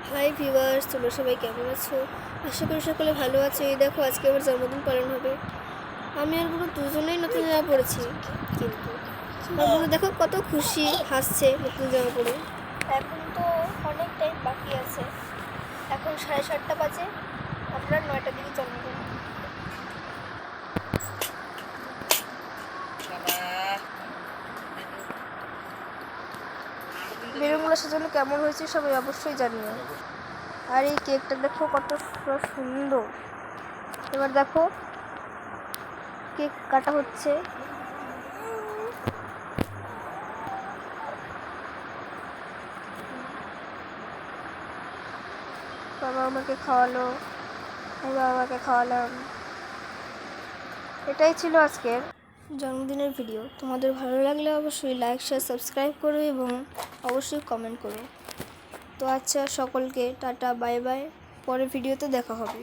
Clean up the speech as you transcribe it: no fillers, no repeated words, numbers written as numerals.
Hi viewers, তোমরা সবাই কেমন আছো? আশা করি সকলে ভালো আছো। এই দেখো, আজকে আমার জন্মদিন পালন হবে। আমি আর বোনু দুজনেই নতুন জামা পরেছি, কিন্তু আমার বোনু দেখো কত খুশি, হাসছে নতুন জামা পরে। এখন তো অনেক টাইম বাকি আছে, এখন 7:30 বাজে, আমরা 9টার দিকে জন্মদিন। বেলুনগুলো সাজানো কেমন হয়েছে সবাই অবশ্যই জানিও। আর এই কেকটা দেখো কত সুন্দর। এবার দেখো কেক কাটা হচ্ছে। বাবা আমাকে খাওয়ালো, আমি বাবাকে খাওয়ালাম। এটাই ছিল আজকের জন্মদিনের ভিডিও। তোমাদের ভালো লাগলে অবশ্যই লাইক, শেয়ার, সাবস্ক্রাইব করো এবং অবশ্যই কমেন্ট করো। তো আচ্ছা, সকলকে টাটা, বাই বাই। পরের ভিডিওতে দেখা হবে।